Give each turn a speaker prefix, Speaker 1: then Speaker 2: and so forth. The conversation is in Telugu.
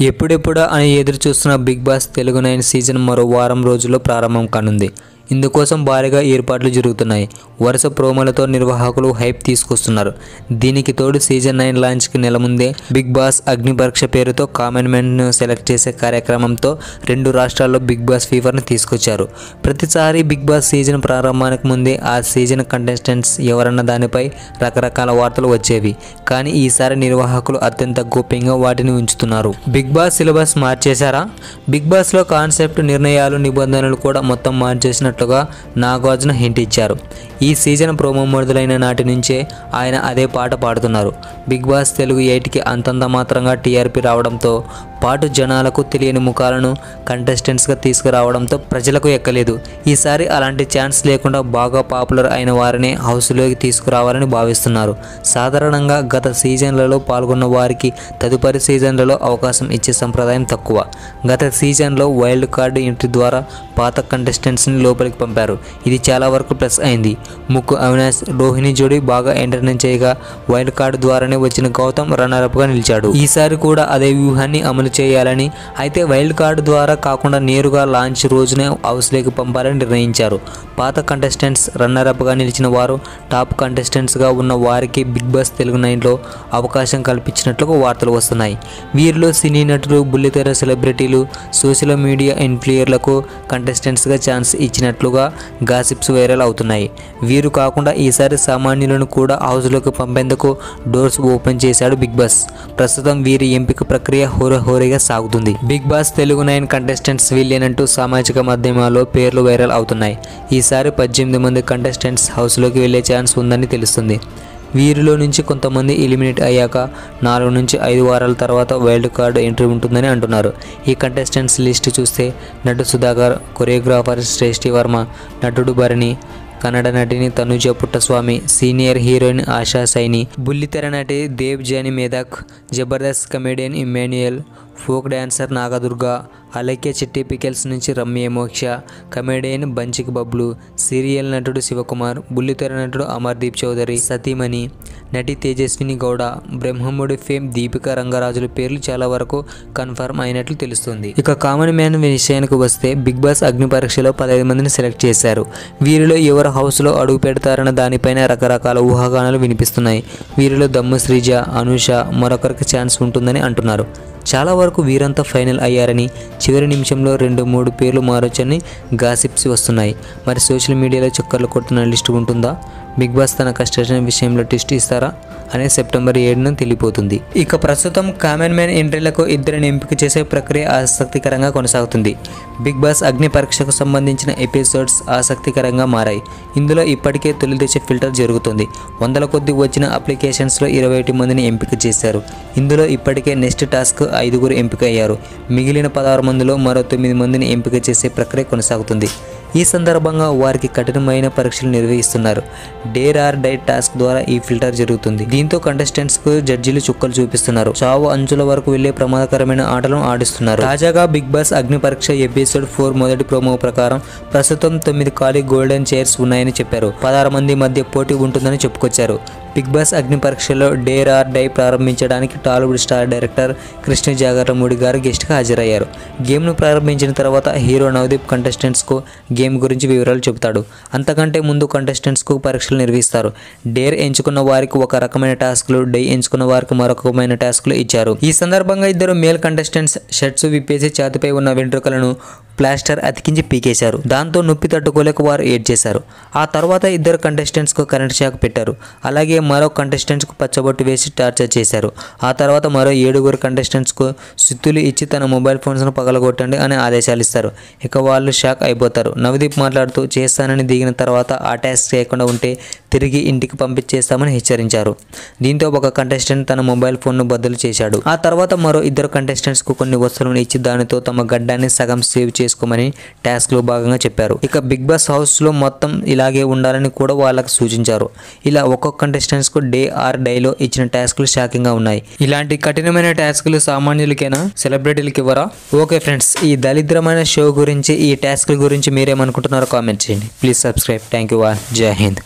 Speaker 1: ఎప్పుడెప్పుడా అని ఎదురు చూస్తున్న బిగ్ బాస్ తెలుగు 9 సీజన్ మరో వారం రోజుల్లో ప్రారంభం కానుంది. ఇందుకోసం భారీగా ఏర్పాట్లు జరుగుతున్నాయి. వరుస ప్రోమోలతో నిర్వాహకులు హైప్ తీసుకొస్తున్నారు. దీనికి తోడు సీజన్ 9 లాంచ్కి నెల ముందే బిగ్ బాస్ అగ్ని పరీక్ష పేరుతో కామన్ మ్యాన్ను సెలెక్ట్ చేసే కార్యక్రమంతో 2 రాష్ట్రాల్లో బిగ్ బాస్ ఫీవర్ను తీసుకొచ్చారు. ప్రతిసారి బిగ్ బాస్ సీజన్ ప్రారంభానికి ముందే ఆ సీజన్ కంటెస్టెంట్స్ ఎవరన్న దానిపై రకరకాల వార్తలు వచ్చేవి. కానీ ఈసారి నిర్వాహకులు అత్యంత గోప్యంగా వాటిని ఉంచుతున్నారు. బిగ్ బాస్ సిలబస్ మార్చేశారా? బిగ్ బాస్లో కాన్సెప్ట్, నిర్ణయాలు, నిబంధనలు కూడా మొత్తం మార్చేసినట్లుగా నాగార్జున హింట్ ఇచ్చారు. ఈ సీజన్ ప్రోమో మొదలైన నాటి నుంచే ఆయన అదే పాట పాడుతున్నారు. బిగ్ బాస్ తెలుగు 8కి అంతంత మాత్రంగా టీఆర్పీ రావడంతో పాటు జనాలకు తెలియని ముఖాలను కంటెస్టెంట్స్గా తీసుకురావడంతో ప్రజలకు ఎక్కలేదు. ఈసారి అలాంటి ఛాన్స్ లేకుండా బాగా పాపులర్ అయిన వారిని హౌస్లోకి తీసుకురావాలని భావిస్తున్నారు. సాధారణంగా గత సీజన్లలో పాల్గొన్న వారికి తదుపరి సీజన్లలో అవకాశం ఇచ్చే సంప్రదాయం తక్కువ. గత సీజన్లో వైల్డ్ కార్డు ఎంట్రీ ద్వారా పాత కంటెస్టెంట్స్ని లోపలికి పంపారు. ఇది చాలా వరకు ప్లస్ అయింది. ముక్కు అవినాష్, రోహిణి జోడీ బాగా ఎంటర్టైన్ చేయగా వైల్డ్ కార్డు ద్వారానే వచ్చిన గౌతమ్ రన్నరప్గా నిలిచాడు. ఈసారి కూడా అదే వ్యూహాన్ని అమలు చేయాలని, అయితే వైల్డ్ కార్డు ద్వారా కాకుండా నేరుగా లాంచ్ రోజునే హౌస్లోకి పంపాలని నిర్ణయించారు. పాత కంటెస్టెంట్స్ రన్నరప్గా నిలిచిన వారు టాప్ కంటెస్టెంట్స్గా ఉన్న వారికి బిగ్ బాస్ తెలుగు 9లో అవకాశం కల్పించినట్లుగా వార్తలు వస్తున్నాయి. వీరిలో సినీ నటులు, బుల్లితెర సెలబ్రిటీలు, సోషల్ మీడియా ఇన్ఫ్లుయర్లకు కంటెస్టెంట్స్గా ఛాన్స్ ఇచ్చినట్లుగా గాసిప్స్ వైరల్ అవుతున్నాయి. వీరు కాకుండా ఈసారి సామాన్యులను కూడా హౌస్లోకి పంపేందుకు డోర్స్ ఓపెన్ చేశాడు బిగ్ బాస్. ప్రస్తుతం వీరి ఎంపిక ప్రక్రియ హోరాహోరీగా సాగుతుంది. బిగ్ బాస్ తెలుగు 9 కంటెస్టెంట్స్ వీళ్ళేనంటూ సామాజిక మాధ్యమాల్లో పేర్లు వైరల్ అవుతున్నాయి. ఈసారి 18 మంది కంటెస్టెంట్స్ హౌస్లోకి వెళ్లే ఛాన్స్ ఉందని తెలుస్తుంది. వీరిలో నుంచి కొంతమంది ఎలిమినేట్ అయ్యాక 4 నుంచి 5 వారాల తర్వాత వైల్డ్ కార్డు ఎంట్రీ ఉంటుందని అంటున్నారు. ఈ కంటెస్టెంట్స్ లిస్ట్ చూస్తే నటు సుధాకర్, కొరియోగ్రాఫర్ శ్రేష్ఠి వర్మ, నటుడు భరణి, కన్నడ నటిని తనుజ పుట్టస్వామి, సీనియర్ హీరోయిన్ ఆశా సైని, బుల్లితెర నటి Devjani Medhak, Jabardasth comedian Emmanuel, folk dancer Nagadurga, Alekhya Chitti pickles నుంచి రమ్య మోక్ష, కమెడియన్ బంచిక్ బబ్లు, సీరియల్ నటుడు శివకుమార్, బుల్లితెర నటుడు అమర్దీప్ చౌదరి, సతీమణి నటి తేజస్విని గౌడ, బ్రహ్మముడి ఫేమ్ దీపికా రంగరాజుల పేర్లు చాలా వరకు కన్ఫర్మ్ అయినట్లు తెలుస్తుంది. ఇక కామన్ మ్యాన్ విషయానికి వస్తే బిగ్ బాస్ అగ్ని పరీక్షలో 15 మందిని సెలెక్ట్ చేశారు. వీరిలో ఎవరు హౌస్లో అడుగు పెడతారన్న దానిపైన రకరకాల ఊహాగానాలు వినిపిస్తున్నాయి. వీరిలో దమ్ము శ్రీజ, అనూష మరొకరికి ఛాన్స్ ఉంటుందని అంటున్నారు. చాలా వరకు వీరంతా ఫైనల్ అయ్యారని, చివరి నిమిషంలో 2-3 పేర్లు మారొచ్చని గాసిప్స్ వస్తున్నాయి. మరి సోషల్ మీడియాలో చక్కర్లు కొడుతున్న లిస్టు ఉంటుందా? బిగ్ బాస్ తన కస్టేషన్ విషయంలో ట్విస్ట్ ఇస్తారా అనేది సెప్టెంబర్ 7న తెలియపోతుంది. ఇక ప్రస్తుతం కామన్ మ్యాన్ ఎంట్రీలకు ఇద్దరిని ఎంపిక చేసే ప్రక్రియ ఆసక్తికరంగా కొనసాగుతుంది. బిగ్ బాస్ అగ్ని పరీక్షకు సంబంధించిన ఎపిసోడ్స్ ఆసక్తికరంగా మారాయి. ఇందులో ఇప్పటికే తొలి దశ ఫిల్టర్ జరుగుతుంది. 100 కొద్ది వచ్చిన అప్లికేషన్స్లో 21 మందిని ఎంపిక చేశారు. ఇందులో ఇప్పటికే నెక్స్ట్ టాస్క్ 5 ఎంపిక అయ్యారు. మిగిలిన 16 మందిలో మరో 9 మందిని ఎంపిక చేసే ప్రక్రియ కొనసాగుతుంది. ఈ సందర్భంగా వారికి కఠినమైన పరీక్షలు నిర్వహిస్తున్నారు. డేర్ ఆర్ డై టాస్క్ ద్వారా ఈ ఫిల్టర్ జరుగుతుంది. దీంతో కంటెస్టెంట్స్కు జడ్జీలు చుక్కలు చూపిస్తున్నారు. చావు అంచుల వరకు వెళ్లే ప్రమాదకరమైన ఆటలను ఆడిస్తున్నారు. తాజాగా బిగ్ బాస్ అగ్ని పరీక్ష ఎపిసోడ్ 4 మొదటి ప్రోమో ప్రకారం ప్రస్తుతం 9 ఖాళీ గోల్డెన్ చైర్స్ ఉన్నాయని చెప్పారు. 16 మంది మధ్య పోటీ ఉంటుందని చెప్పుకొచ్చారు. బిగ్ బాస్ అగ్ని పరీక్షలో డేర్ ఆర్ డై ప్రారంభించడానికి టాలీవుడ్ స్టార్ డైరెక్టర్ కృష్ణ జాగర్లమూడి గారు గెస్ట్గా హాజరయ్యారు. గేమ్ను ప్రారంభించిన తర్వాత హీరో నవదీప్ కంటెస్టెంట్స్కు గేమ్ గురించి వివరాలు చెబుతాడు. అంతకంటే ముందు కంటెస్టెంట్స్కు పరీక్షలు నిర్వహిస్తారు. డేర్ ఎంచుకున్న వారికి ఒక రకమైన టాస్క్లు, డై ఎంచుకున్న వారికి మరొక రకమైన టాస్క్లు ఇచ్చారు. ఈ సందర్భంగా ఇద్దరు మేల్ కంటెస్టెంట్స్ షర్ట్స్ విప్పేసి ఛాతిపై ఉన్న వెంట్రుకలను ప్లాస్టర్ అతికించి పీకేశారు. దాంతో నొప్పి తట్టుకోలేక వారు ఏడ్ చేశారు. ఆ తర్వాత ఇద్దరు కంటెస్టెంట్స్కు కరెంట్ షాక్ పెట్టారు. అలాగే మరో కంటెస్టెంట్స్కు పచ్చబొట్టు వేసి టార్చర్ చేశారు. ఆ తర్వాత మరో 7 కంటెస్టెంట్స్కు సుత్తులు ఇచ్చి తన మొబైల్ ఫోన్స్ను పగలగొట్టండి అని ఆదేశాలు ఇస్తారు. ఇక వాళ్ళు షాక్ అయిపోతారు. నవదీప్ మాట్లాడుతూ చేస్తానని దిగిన తర్వాత ఆ టాస్క్ చేయకుండా ఉంటే తిరిగి ఇంటికి పంపించేస్తామని హెచ్చరించారు. దీంతో ఒక కంటెస్టెంట్ తన మొబైల్ ఫోన్ను బద్దలు చేశాడు. ఆ తర్వాత మరో 2 కంటెస్టెంట్స్కు కొన్ని వస్తువులను ఇచ్చి దానితో తమ గడ్డాన్ని సగం సేవ్ చేసుకోమని టాస్క్లో భాగంగా చెప్పారు. ఇక బిగ్ బాస్ హౌస్లో మొత్తం ఇలాగే ఉండాలని కూడా వాళ్ళకు సూచించారు. ఇలా ఒక్కొక్క కంటెస్టెంట్స్కు డే ఆర్ డైలో ఇచ్చిన టాస్క్లు షాకింగ్గా ఉన్నాయి. ఇలాంటి కఠినమైన టాస్క్లు సామాన్యులకైనా సెలబ్రిటీలకు ఇవ్వరా? ఓకే ఫ్రెండ్స్, ఈ దరిద్రమైన షో గురించి, ఈ టాస్క్ల గురించి మీరేమనుకుంటున్నారో కామెంట్ చేయండి. Please subscribe. Thank you. జై హింద్.